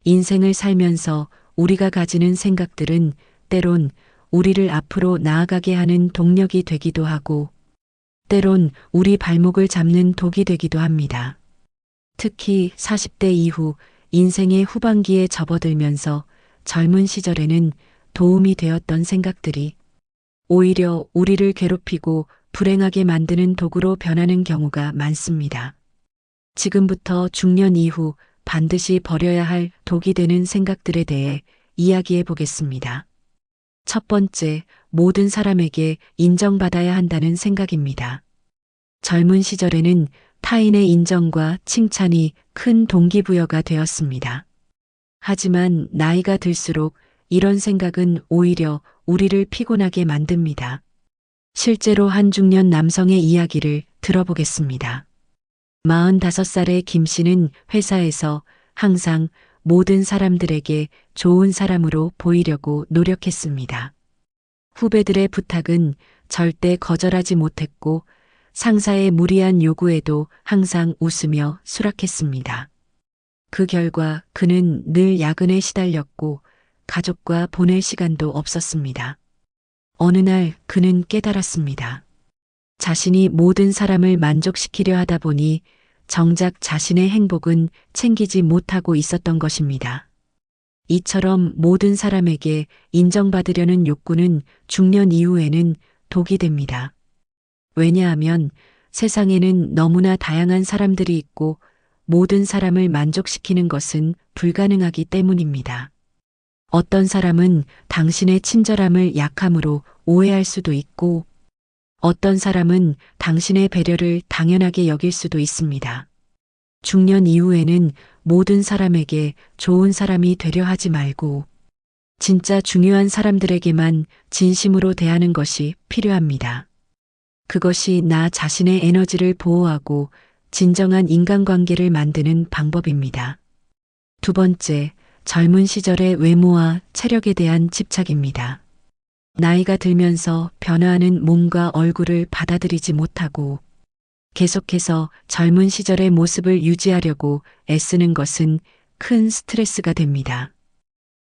인생을 살면서 우리가 가지는 생각들은 때론 우리를 앞으로 나아가게 하는 동력이 되기도 하고, 때론 우리 발목을 잡는 독이 되기도 합니다. 특히 40대 이후 인생의 후반기에 접어들면서 젊은 시절에는 도움이 되었던 생각들이 오히려 우리를 괴롭히고 불행하게 만드는 도구로 변하는 경우가 많습니다. 지금부터 중년 이후 반드시 버려야 할 독이 되는 생각들에 대해 이야기해 보겠습니다. 첫 번째, 모든 사람에게 인정받아야 한다는 생각입니다. 젊은 시절에는 타인의 인정과 칭찬이 큰 동기부여가 되었습니다. 하지만 나이가 들수록 이런 생각은 오히려 우리를 피곤하게 만듭니다. 실제로 한 중년 남성의 이야기를 들어보겠습니다. 45살의 김 씨는 회사에서 항상 모든 사람들에게 좋은 사람으로 보이려고 노력했습니다. 후배들의 부탁은 절대 거절하지 못했고 상사의 무리한 요구에도 항상 웃으며 수락했습니다. 그 결과 그는 늘 야근에 시달렸고 가족과 보낼 시간도 없었습니다. 어느 날 그는 깨달았습니다. 자신이 모든 사람을 만족시키려 하다 보니 정작 자신의 행복은 챙기지 못하고 있었던 것입니다. 이처럼 모든 사람에게 인정받으려는 욕구는 중년 이후에는 독이 됩니다. 왜냐하면 세상에는 너무나 다양한 사람들이 있고 모든 사람을 만족시키는 것은 불가능하기 때문입니다. 어떤 사람은 당신의 친절함을 약함으로 오해할 수도 있고 어떤 사람은 당신의 배려를 당연하게 여길 수도 있습니다. 중년 이후에는 모든 사람에게 좋은 사람이 되려 하지 말고 진짜 중요한 사람들에게만 진심으로 대하는 것이 필요합니다. 그것이 나 자신의 에너지를 보호하고 진정한 인간관계를 만드는 방법입니다. 두 번째, 젊은 시절의 외모와 체력에 대한 집착입니다. 나이가 들면서 변화하는 몸과 얼굴을 받아들이지 못하고 계속해서 젊은 시절의 모습을 유지하려고 애쓰는 것은 큰 스트레스가 됩니다.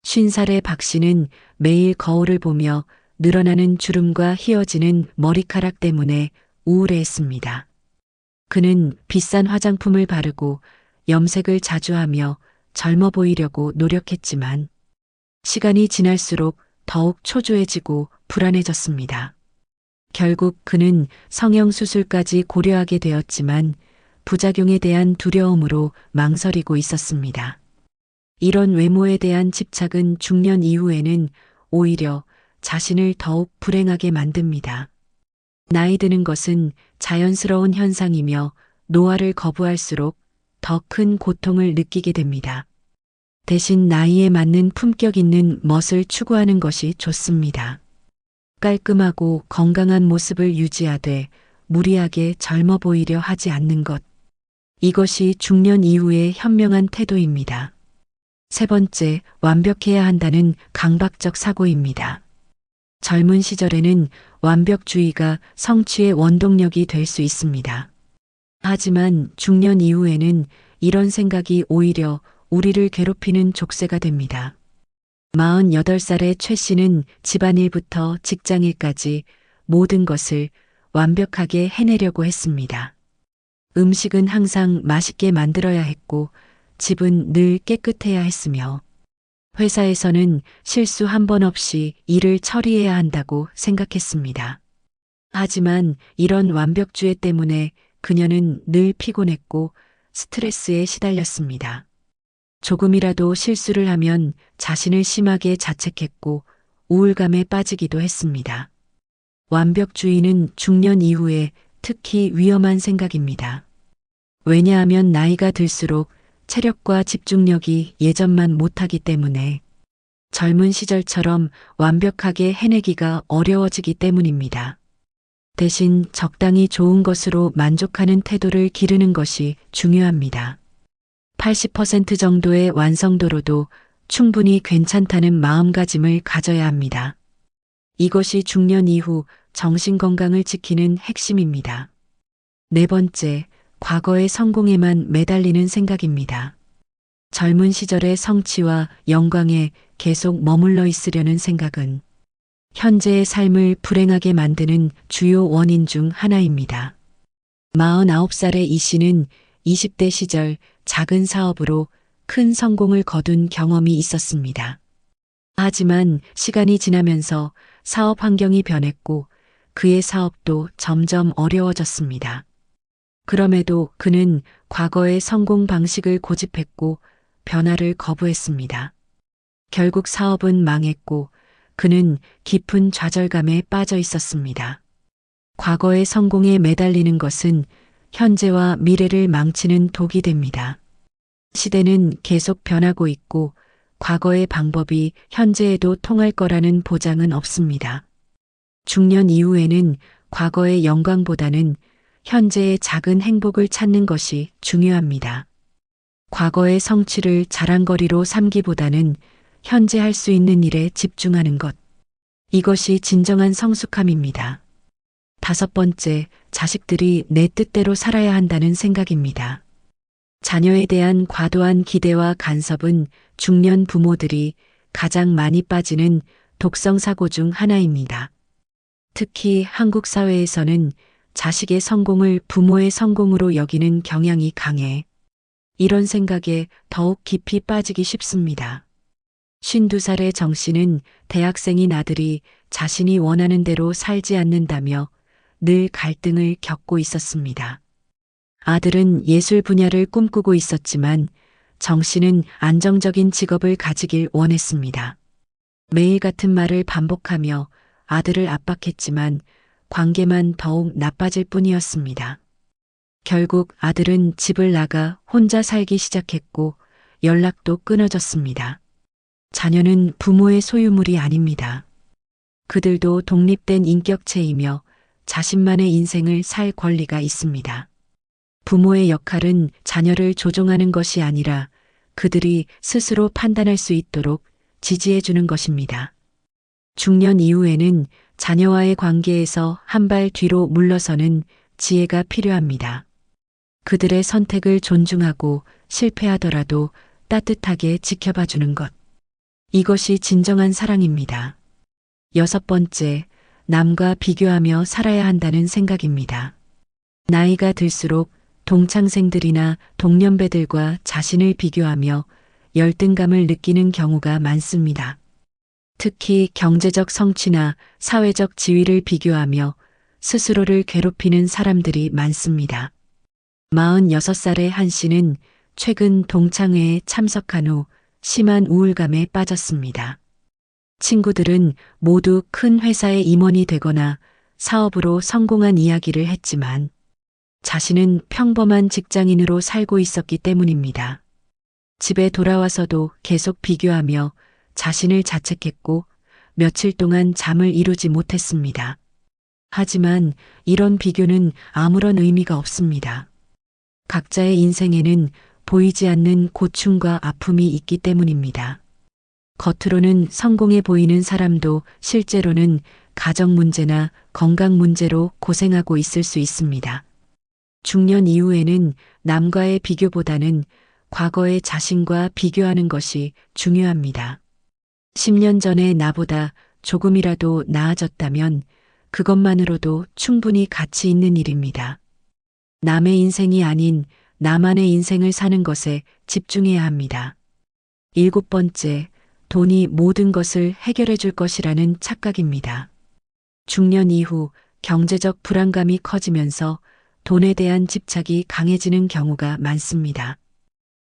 50살의 박 씨는 매일 거울을 보며 늘어나는 주름과 휘어지는 머리카락 때문에 우울해했습니다. 그는 비싼 화장품을 바르고 염색을 자주 하며 젊어 보이려고 노력했지만 시간이 지날수록 더욱 초조해지고 불안해졌습니다. 결국 그는 성형수술까지 고려하게 되었지만 부작용에 대한 두려움으로 망설이고 있었습니다. 이런 외모에 대한 집착은 중년 이후에는 오히려 자신을 더욱 불행하게 만듭니다. 나이 드는 것은 자연스러운 현상이며 노화를 거부할수록 더 큰 고통을 느끼게 됩니다. 대신 나이에 맞는 품격 있는 멋을 추구하는 것이 좋습니다. 깔끔하고 건강한 모습을 유지하되 무리하게 젊어 보이려 하지 않는 것. 이것이 중년 이후의 현명한 태도입니다. 세 번째, 완벽해야 한다는 강박적 사고입니다. 젊은 시절에는 완벽주의가 성취의 원동력이 될 수 있습니다. 하지만 중년 이후에는 이런 생각이 오히려 우리를 괴롭히는 족쇄가 됩니다. 48살의 최 씨는 집안일부터 직장일까지 모든 것을 완벽하게 해내려고 했습니다. 음식은 항상 맛있게 만들어야 했고 집은 늘 깨끗해야 했으며 회사에서는 실수 한 번 없이 일을 처리해야 한다고 생각했습니다. 하지만 이런 완벽주의 때문에 그녀는 늘 피곤했고 스트레스에 시달렸습니다. 조금이라도 실수를 하면 자신을 심하게 자책했고 우울감에 빠지기도 했습니다. 완벽주의는 중년 이후에 특히 위험한 생각입니다. 왜냐하면 나이가 들수록 체력과 집중력이 예전만 못하기 때문에 젊은 시절처럼 완벽하게 해내기가 어려워지기 때문입니다. 대신 적당히 좋은 것으로 만족하는 태도를 기르는 것이 중요합니다. 80% 정도의 완성도로도 충분히 괜찮다는 마음가짐을 가져야 합니다. 이것이 중년 이후 정신건강을 지키는 핵심입니다. 네 번째, 과거의 성공에만 매달리는 생각입니다. 젊은 시절의 성취와 영광에 계속 머물러 있으려는 생각은 현재의 삶을 불행하게 만드는 주요 원인 중 하나입니다. 49살의 이 씨는 20대 시절 작은 사업으로 큰 성공을 거둔 경험이 있었습니다. 하지만 시간이 지나면서 사업 환경이 변했고 그의 사업도 점점 어려워졌습니다. 그럼에도 그는 과거의 성공 방식을 고집했고 변화를 거부했습니다. 결국 사업은 망했고 그는 깊은 좌절감에 빠져 있었습니다. 과거의 성공에 매달리는 것은 현재와 미래를 망치는 독이 됩니다. 시대는 계속 변하고 있고 과거의 방법이 현재에도 통할 거라는 보장은 없습니다. 중년 이후에는 과거의 영광보다는 현재의 작은 행복을 찾는 것이 중요합니다. 과거의 성취를 자랑거리로 삼기보다는 현재 할 수 있는 일에 집중하는 것. 이것이 진정한 성숙함입니다. 5번째, 자식들이 내 뜻대로 살아야 한다는 생각입니다. 자녀에 대한 과도한 기대와 간섭은 중년 부모들이 가장 많이 빠지는 독성 사고 중 하나입니다. 특히 한국 사회에서는 자식의 성공을 부모의 성공으로 여기는 경향이 강해 이런 생각에 더욱 깊이 빠지기 쉽습니다. 52살의 정 씨는 대학생인 아들이 자신이 원하는 대로 살지 않는다며 늘 갈등을 겪고 있었습니다. 아들은 예술 분야를 꿈꾸고 있었지만 정 씨는 안정적인 직업을 가지길 원했습니다. 매일 같은 말을 반복하며 아들을 압박했지만 관계만 더욱 나빠질 뿐이었습니다. 결국 아들은 집을 나가 혼자 살기 시작했고 연락도 끊어졌습니다. 자녀는 부모의 소유물이 아닙니다. 그들도 독립된 인격체이며 자신만의 인생을 살 권리가 있습니다. 부모의 역할은 자녀를 조종하는 것이 아니라 그들이 스스로 판단할 수 있도록 지지해 주는 것입니다. 중년 이후에는 자녀와의 관계에서 한 발 뒤로 물러서는 지혜가 필요합니다. 그들의 선택을 존중하고 실패하더라도 따뜻하게 지켜봐 주는 것. 이것이 진정한 사랑입니다. 6번째, 남과 비교하며 살아야 한다는 생각입니다. 나이가 들수록 동창생들이나 동년배들과 자신을 비교하며 열등감을 느끼는 경우가 많습니다. 특히 경제적 성취나 사회적 지위를 비교하며 스스로를 괴롭히는 사람들이 많습니다. 46살의 한 씨는 최근 동창회에 참석한 후 심한 우울감에 빠졌습니다. 친구들은 모두 큰 회사의 임원이 되거나 사업으로 성공한 이야기를 했지만 자신은 평범한 직장인으로 살고 있었기 때문입니다. 집에 돌아와서도 계속 비교하며 자신을 자책했고 며칠 동안 잠을 이루지 못했습니다. 하지만 이런 비교는 아무런 의미가 없습니다. 각자의 인생에는 보이지 않는 고충과 아픔이 있기 때문입니다. 겉으로는 성공해 보이는 사람도 실제로는 가정 문제나 건강 문제로 고생하고 있을 수 있습니다. 중년 이후에는 남과의 비교보다는 과거의 자신과 비교하는 것이 중요합니다. 10년 전에 나보다 조금이라도 나아졌다면 그것만으로도 충분히 가치 있는 일입니다. 남의 인생이 아닌 나만의 인생을 사는 것에 집중해야 합니다. 7번째, 돈이 모든 것을 해결해 줄 것이라는 착각입니다. 중년 이후 경제적 불안감이 커지면서 돈에 대한 집착이 강해지는 경우가 많습니다.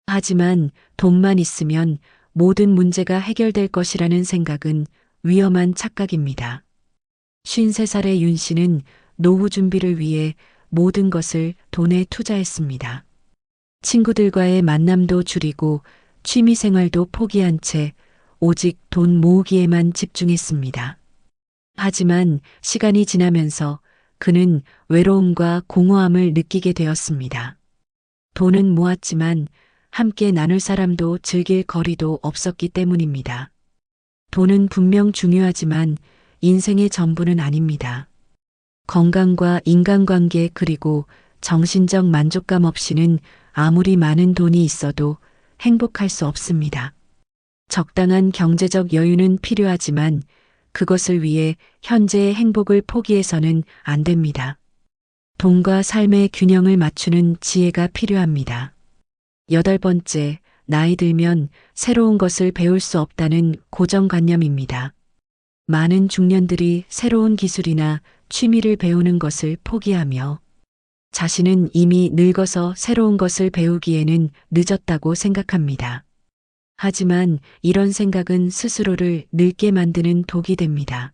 하지만 돈만 있으면 모든 문제가 해결될 것이라는 생각은 위험한 착각입니다. 53살의 윤 씨는 노후 준비를 위해 모든 것을 돈에 투자했습니다. 친구들과의 만남도 줄이고 취미 생활도 포기한 채 오직 돈 모으기에만 집중했습니다. 하지만 시간이 지나면서 그는 외로움과 공허함을 느끼게 되었습니다. 돈은 모았지만 함께 나눌 사람도 즐길 거리도 없었기 때문입니다. 돈은 분명 중요하지만 인생의 전부는 아닙니다. 건강과 인간관계 그리고 정신적 만족감 없이는 아무리 많은 돈이 있어도 행복할 수 없습니다. 적당한 경제적 여유는 필요하지만 그것을 위해 현재의 행복을 포기해서는 안 됩니다. 돈과 삶의 균형을 맞추는 지혜가 필요합니다. 8번째, 나이 들면 새로운 것을 배울 수 없다는 고정관념입니다. 많은 중년들이 새로운 기술이나 취미를 배우는 것을 포기하며 자신은 이미 늙어서 새로운 것을 배우기에는 늦었다고 생각합니다. 하지만 이런 생각은 스스로를 늙게 만드는 독이 됩니다.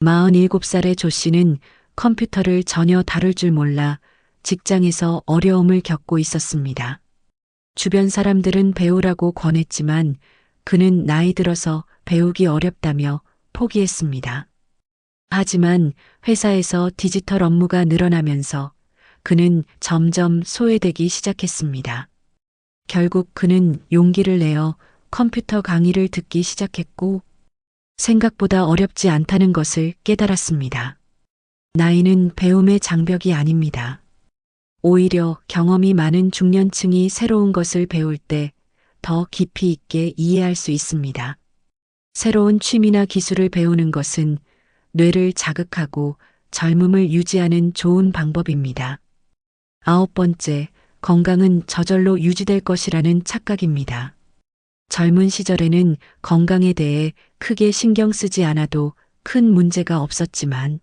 47살의 조 씨는 컴퓨터를 전혀 다룰 줄 몰라 직장에서 어려움을 겪고 있었습니다. 주변 사람들은 배우라고 권했지만 그는 나이 들어서 배우기 어렵다며 포기했습니다. 하지만 회사에서 디지털 업무가 늘어나면서 그는 점점 소외되기 시작했습니다. 결국 그는 용기를 내어 컴퓨터 강의를 듣기 시작했고 생각보다 어렵지 않다는 것을 깨달았습니다. 나이는 배움의 장벽이 아닙니다. 오히려 경험이 많은 중년층이 새로운 것을 배울 때 더 깊이 있게 이해할 수 있습니다. 새로운 취미나 기술을 배우는 것은 뇌를 자극하고 젊음을 유지하는 좋은 방법입니다. 9번째, 건강은 저절로 유지될 것이라는 착각입니다. 젊은 시절에는 건강에 대해 크게 신경 쓰지 않아도 큰 문제가 없었지만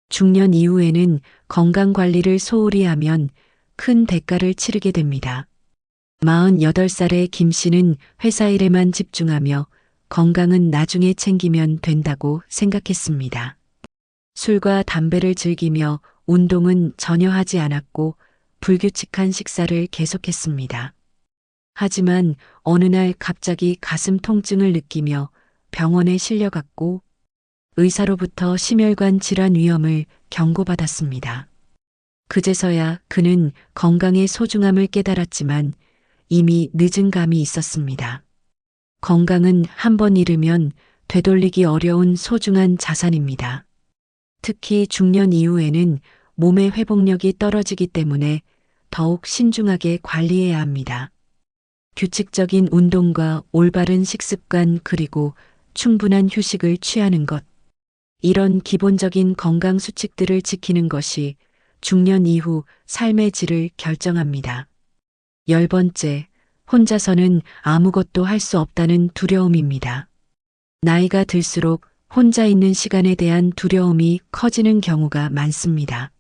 중년 이후에는 건강 관리를 소홀히 하면 큰 대가를 치르게 됩니다. 48살의 김 씨는 회사 일에만 집중하며 건강은 나중에 챙기면 된다고 생각했습니다. 술과 담배를 즐기며 운동은 전혀 하지 않았고 불규칙한 식사를 계속했습니다. 하지만 어느 날 갑자기 가슴 통증을 느끼며 병원에 실려갔고 의사로부터 심혈관 질환 위험을 경고받았습니다. 그제서야 그는 건강의 소중함을 깨달았지만 이미 늦은 감이 있었습니다. 건강은 한 번 잃으면 되돌리기 어려운 소중한 자산입니다. 특히 중년 이후에는 몸의 회복력이 떨어지기 때문에 더욱 신중하게 관리해야 합니다. 규칙적인 운동과 올바른 식습관 그리고 충분한 휴식을 취하는 것. 이런 기본적인 건강 수칙들을 지키는 것이 중년 이후 삶의 질을 결정합니다. 10번째, 혼자서는 아무것도 할 수 없다는 두려움입니다. 나이가 들수록 혼자 있는 시간에 대한 두려움이 커지는 경우가 많습니다.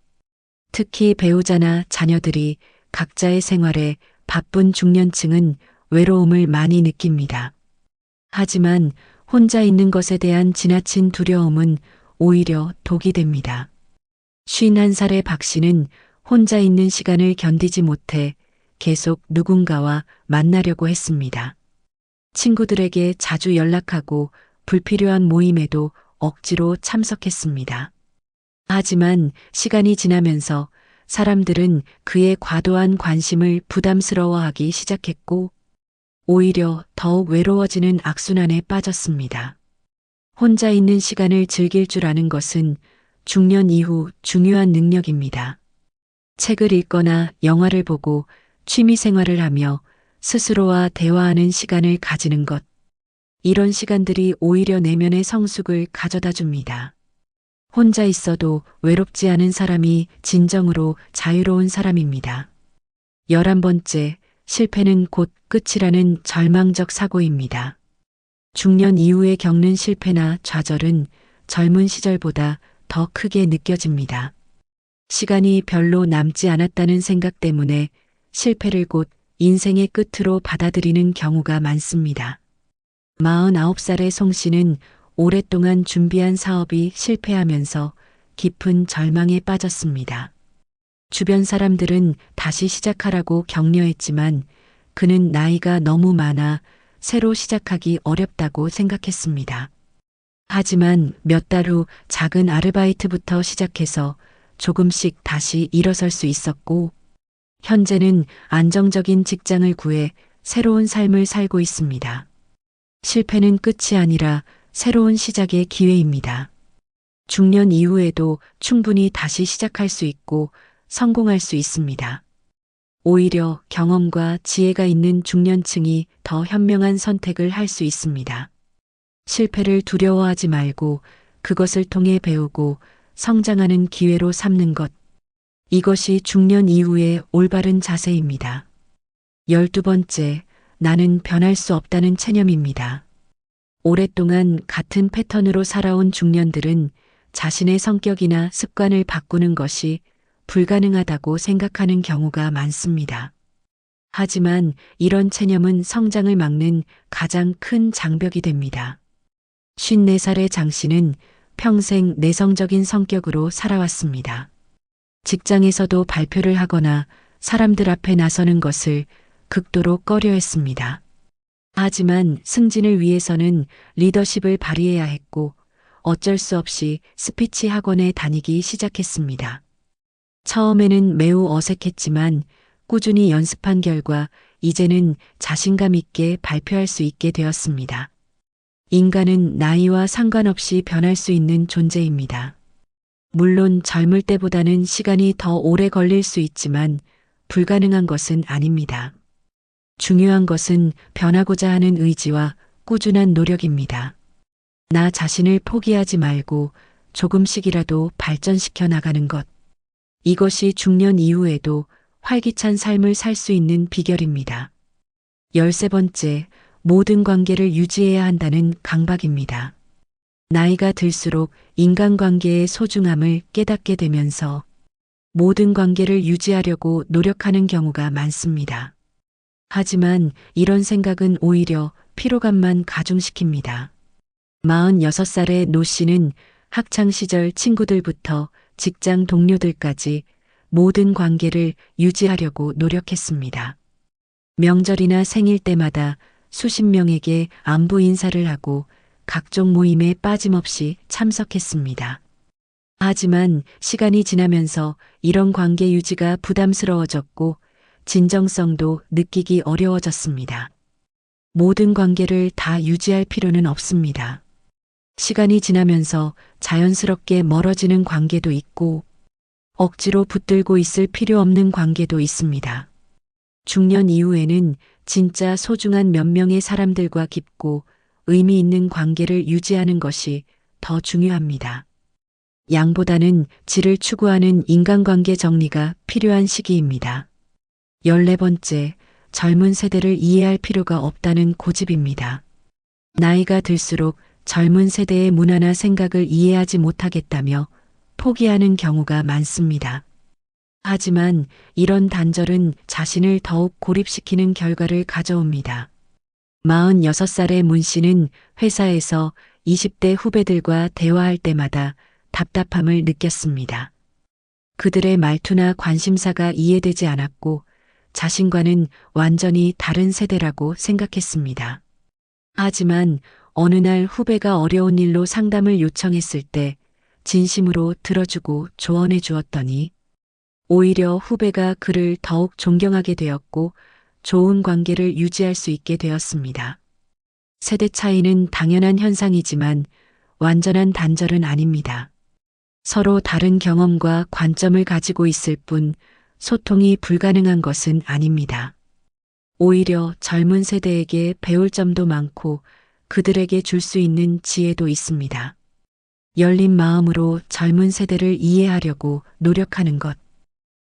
특히 배우자나 자녀들이 각자의 생활에 바쁜 중년층은 외로움을 많이 느낍니다. 하지만 혼자 있는 것에 대한 지나친 두려움은 오히려 독이 됩니다. 51살의 박 씨는 혼자 있는 시간을 견디지 못해 계속 누군가와 만나려고 했습니다. 친구들에게 자주 연락하고 불필요한 모임에도 억지로 참석했습니다. 하지만 시간이 지나면서 사람들은 그의 과도한 관심을 부담스러워하기 시작했고 오히려 더욱 외로워지는 악순환에 빠졌습니다. 혼자 있는 시간을 즐길 줄 아는 것은 중년 이후 중요한 능력입니다. 책을 읽거나 영화를 보고 취미 생활을 하며 스스로와 대화하는 시간을 가지는 것. 이런 시간들이 오히려 내면의 성숙을 가져다 줍니다. 혼자 있어도 외롭지 않은 사람이 진정으로 자유로운 사람입니다. 11번째, 실패는 곧 끝이라는 절망적 사고입니다. 중년 이후에 겪는 실패나 좌절은 젊은 시절보다 더 크게 느껴집니다. 시간이 별로 남지 않았다는 생각 때문에 실패를 곧 인생의 끝으로 받아들이는 경우가 많습니다. 49살의 송 씨는 오랫동안 준비한 사업이 실패하면서 깊은 절망에 빠졌습니다. 주변 사람들은 다시 시작하라고 격려했지만 그는 나이가 너무 많아 새로 시작하기 어렵다고 생각했습니다. 하지만 몇 달 후 작은 아르바이트부터 시작해서 조금씩 다시 일어설 수 있었고 현재는 안정적인 직장을 구해 새로운 삶을 살고 있습니다. 실패는 끝이 아니라 새로운 시작의 기회입니다. 중년 이후에도 충분히 다시 시작할 수 있고 성공할 수 있습니다. 오히려 경험과 지혜가 있는 중년층이 더 현명한 선택을 할 수 있습니다. 실패를 두려워하지 말고 그것을 통해 배우고 성장하는 기회로 삼는 것. 이것이 중년 이후의 올바른 자세입니다. 12번째, 나는 변할 수 없다는 체념입니다. 오랫동안 같은 패턴으로 살아온 중년들은 자신의 성격이나 습관을 바꾸는 것이 불가능하다고 생각하는 경우가 많습니다. 하지만 이런 체념은 성장을 막는 가장 큰 장벽이 됩니다. 54살의 장 씨는 평생 내성적인 성격으로 살아왔습니다. 직장에서도 발표를 하거나 사람들 앞에 나서는 것을 극도로 꺼려했습니다. 하지만 승진을 위해서는 리더십을 발휘해야 했고 어쩔 수 없이 스피치 학원에 다니기 시작했습니다. 처음에는 매우 어색했지만 꾸준히 연습한 결과 이제는 자신감 있게 발표할 수 있게 되었습니다. 인간은 나이와 상관없이 변할 수 있는 존재입니다. 물론 젊을 때보다는 시간이 더 오래 걸릴 수 있지만 불가능한 것은 아닙니다. 중요한 것은 변하고자 하는 의지와 꾸준한 노력입니다. 나 자신을 포기하지 말고 조금씩이라도 발전시켜 나가는 것. 이것이 중년 이후에도 활기찬 삶을 살 수 있는 비결입니다. 13번째, 모든 관계를 유지해야 한다는 강박입니다. 나이가 들수록 인간관계의 소중함을 깨닫게 되면서 모든 관계를 유지하려고 노력하는 경우가 많습니다. 하지만 이런 생각은 오히려 피로감만 가중시킵니다. 46살의 노 씨는 학창시절 친구들부터 직장 동료들까지 모든 관계를 유지하려고 노력했습니다. 명절이나 생일 때마다 수십 명에게 안부 인사를 하고 각종 모임에 빠짐없이 참석했습니다. 하지만 시간이 지나면서 이런 관계 유지가 부담스러워졌고 진정성도 느끼기 어려워졌습니다. 모든 관계를 다 유지할 필요는 없습니다. 시간이 지나면서 자연스럽게 멀어지는 관계도 있고 억지로 붙들고 있을 필요 없는 관계도 있습니다. 중년 이후에는 진짜 소중한 몇 명의 사람들과 깊고 의미 있는 관계를 유지하는 것이 더 중요합니다. 양보다는 질을 추구하는 인간관계 정리가 필요한 시기입니다. 14번째, 젊은 세대를 이해할 필요가 없다는 고집입니다. 나이가 들수록 젊은 세대의 문화나 생각을 이해하지 못하겠다며 포기하는 경우가 많습니다. 하지만 이런 단절은 자신을 더욱 고립시키는 결과를 가져옵니다. 46살의 문 씨는 회사에서 20대 후배들과 대화할 때마다 답답함을 느꼈습니다. 그들의 말투나 관심사가 이해되지 않았고 자신과는 완전히 다른 세대라고 생각했습니다. 하지만 어느 날 후배가 어려운 일로 상담을 요청했을 때 진심으로 들어주고 조언해 주었더니 오히려 후배가 그를 더욱 존경하게 되었고 좋은 관계를 유지할 수 있게 되었습니다. 세대 차이는 당연한 현상이지만 완전한 단절은 아닙니다. 서로 다른 경험과 관점을 가지고 있을 뿐 소통이 불가능한 것은 아닙니다. 오히려 젊은 세대에게 배울 점도 많고 그들에게 줄 수 있는 지혜도 있습니다. 열린 마음으로 젊은 세대를 이해하려고 노력하는 것.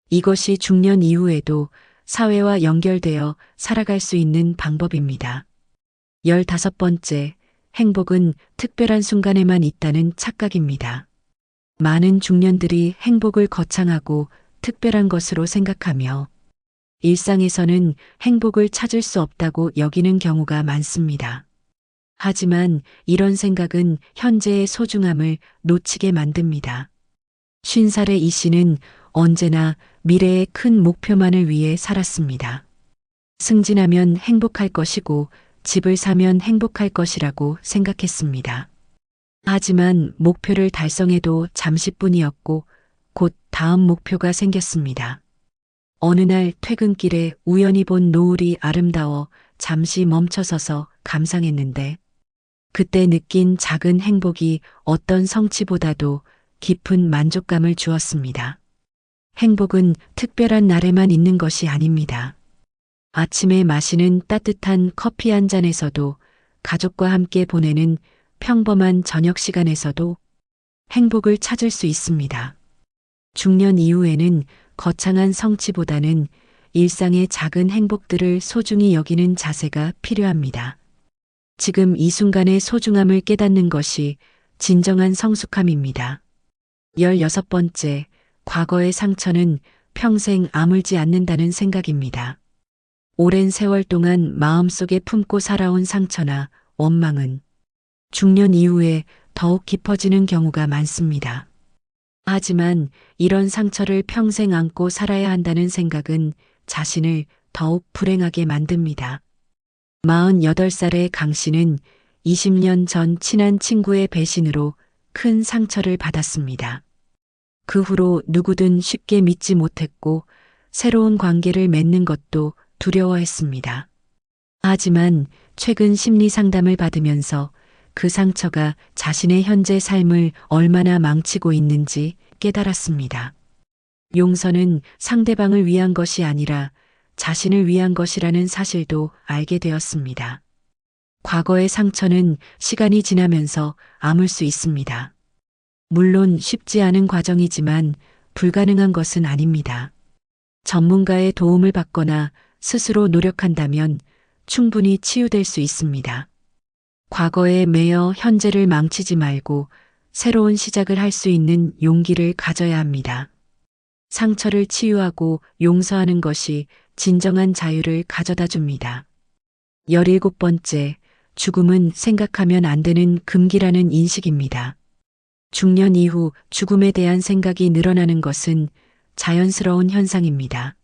이것이 중년 이후에도 사회와 연결되어 살아갈 수 있는 방법입니다. 15번째, 행복은 특별한 순간에만 있다는 착각입니다. 많은 중년들이 행복을 거창하고 특별한 것으로 생각하며 일상에서는 행복을 찾을 수 없다고 여기는 경우가 많습니다. 하지만 이런 생각은 현재의 소중함을 놓치게 만듭니다. 50살의 이 씨는 언제나 미래의 큰 목표만을 위해 살았습니다. 승진하면 행복할 것이고 집을 사면 행복할 것이라고 생각했습니다. 하지만 목표를 달성해도 잠시뿐이었고 곧 다음 목표가 생겼습니다. 어느 날 퇴근길에 우연히 본 노을이 아름다워 잠시 멈춰서서 감상했는데 그때 느낀 작은 행복이 어떤 성취보다도 깊은 만족감을 주었습니다. 행복은 특별한 날에만 있는 것이 아닙니다. 아침에 마시는 따뜻한 커피 한 잔에서도, 가족과 함께 보내는 평범한 저녁 시간에서도 행복을 찾을 수 있습니다. 중년 이후에는 거창한 성취보다는 일상의 작은 행복들을 소중히 여기는 자세가 필요합니다. 지금 이 순간의 소중함을 깨닫는 것이 진정한 성숙함입니다. 16번째, 과거의 상처는 평생 아물지 않는다는 생각입니다. 오랜 세월 동안 마음속에 품고 살아온 상처나 원망은 중년 이후에 더욱 깊어지는 경우가 많습니다. 하지만 이런 상처를 평생 안고 살아야 한다는 생각은 자신을 더욱 불행하게 만듭니다. 48살의 강 씨는 20년 전 친한 친구의 배신으로 큰 상처를 받았습니다. 그 후로 누구든 쉽게 믿지 못했고 새로운 관계를 맺는 것도 두려워했습니다. 하지만 최근 심리 상담을 받으면서 그 상처가 자신의 현재 삶을 얼마나 망치고 있는지 깨달았습니다. 용서는 상대방을 위한 것이 아니라 자신을 위한 것이라는 사실도 알게 되었습니다. 과거의 상처는 시간이 지나면서 아물 수 있습니다. 물론 쉽지 않은 과정이지만 불가능한 것은 아닙니다. 전문가의 도움을 받거나 스스로 노력한다면 충분히 치유될 수 있습니다. 과거에 매여 현재를 망치지 말고 새로운 시작을 할 수 있는 용기를 가져야 합니다. 상처를 치유하고 용서하는 것이 진정한 자유를 가져다 줍니다. 17번째, 죽음은 생각하면 안 되는 금기라는 인식입니다. 중년 이후 죽음에 대한 생각이 늘어나는 것은 자연스러운 현상입니다.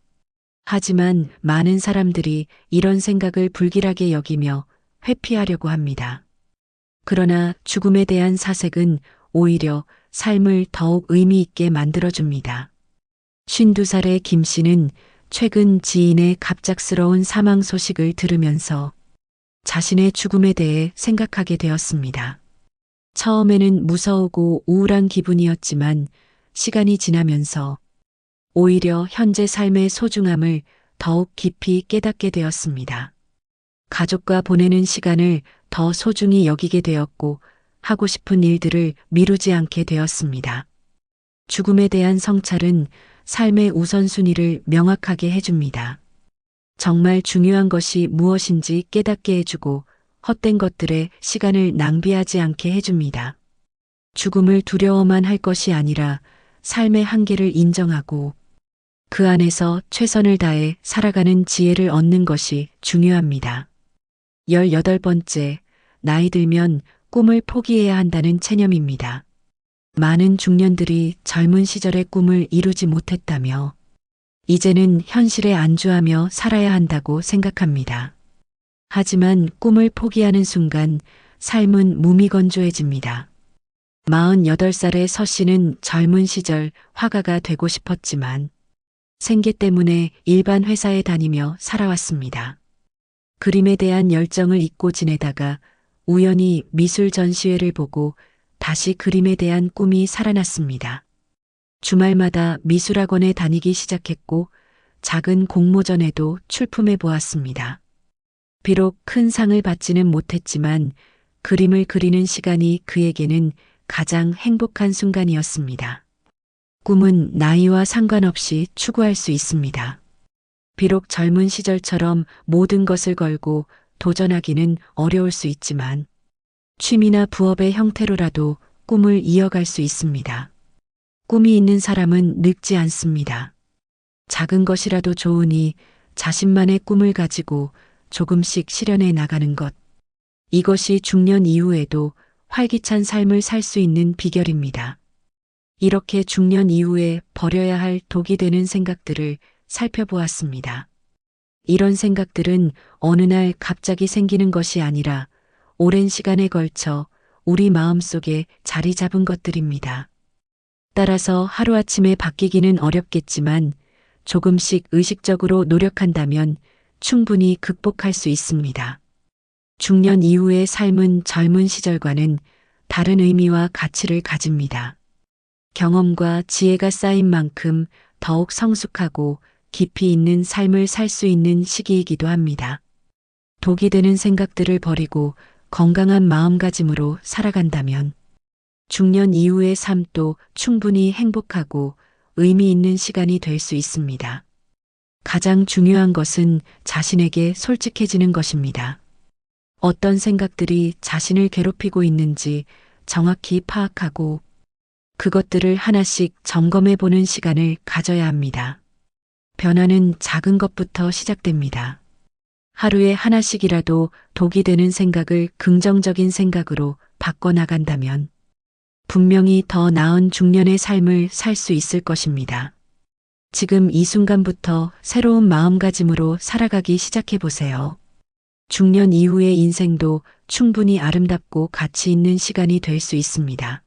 하지만 많은 사람들이 이런 생각을 불길하게 여기며 회피하려고 합니다. 그러나 죽음에 대한 사색은 오히려 삶을 더욱 의미 있게 만들어줍니다. 52살의 김 씨는 최근 지인의 갑작스러운 사망 소식을 들으면서 자신의 죽음에 대해 생각하게 되었습니다. 처음에는 무서우고 우울한 기분이었지만 시간이 지나면서 오히려 현재 삶의 소중함을 더욱 깊이 깨닫게 되었습니다. 가족과 보내는 시간을 더 소중히 여기게 되었고 하고 싶은 일들을 미루지 않게 되었습니다. 죽음에 대한 성찰은 삶의 우선순위를 명확하게 해줍니다. 정말 중요한 것이 무엇인지 깨닫게 해주고 헛된 것들에 시간을 낭비하지 않게 해줍니다. 죽음을 두려워만 할 것이 아니라 삶의 한계를 인정하고 그 안에서 최선을 다해 살아가는 지혜를 얻는 것이 중요합니다. 18번째, 나이 들면 꿈을 포기해야 한다는 체념입니다. 많은 중년들이 젊은 시절의 꿈을 이루지 못했다며 이제는 현실에 안주하며 살아야 한다고 생각합니다. 하지만 꿈을 포기하는 순간 삶은 무미건조해집니다. 48살의 서 씨는 젊은 시절 화가가 되고 싶었지만 생계 때문에 일반 회사에 다니며 살아왔습니다. 그림에 대한 열정을 잊고 지내다가 우연히 미술 전시회를 보고 다시 그림에 대한 꿈이 살아났습니다. 주말마다 미술학원에 다니기 시작했고 작은 공모전에도 출품해 보았습니다. 비록 큰 상을 받지는 못했지만 그림을 그리는 시간이 그에게는 가장 행복한 순간이었습니다. 꿈은 나이와 상관없이 추구할 수 있습니다. 비록 젊은 시절처럼 모든 것을 걸고 도전하기는 어려울 수 있지만 취미나 부업의 형태로라도 꿈을 이어갈 수 있습니다. 꿈이 있는 사람은 늙지 않습니다. 작은 것이라도 좋으니 자신만의 꿈을 가지고 조금씩 실현해 나가는 것. 이것이 중년 이후에도 활기찬 삶을 살 수 있는 비결입니다. 이렇게 중년 이후에 버려야 할 독이 되는 생각들을 살펴보았습니다. 이런 생각들은 어느 날 갑자기 생기는 것이 아니라 오랜 시간에 걸쳐 우리 마음속에 자리 잡은 것들입니다. 따라서 하루아침에 바뀌기는 어렵겠지만 조금씩 의식적으로 노력한다면 충분히 극복할 수 있습니다. 중년 이후의 삶은 젊은 시절과는 다른 의미와 가치를 가집니다. 경험과 지혜가 쌓인 만큼 더욱 성숙하고 깊이 있는 삶을 살 수 있는 시기이기도 합니다. 독이 되는 생각들을 버리고 건강한 마음가짐으로 살아간다면 중년 이후의 삶도 충분히 행복하고 의미 있는 시간이 될 수 있습니다. 가장 중요한 것은 자신에게 솔직해지는 것입니다. 어떤 생각들이 자신을 괴롭히고 있는지 정확히 파악하고 그것들을 하나씩 점검해 보는 시간을 가져야 합니다. 변화는 작은 것부터 시작됩니다. 하루에 하나씩이라도 독이 되는 생각을 긍정적인 생각으로 바꿔나간다면 분명히 더 나은 중년의 삶을 살 수 있을 것입니다. 지금 이 순간부터 새로운 마음가짐으로 살아가기 시작해 보세요. 중년 이후의 인생도 충분히 아름답고 가치 있는 시간이 될 수 있습니다.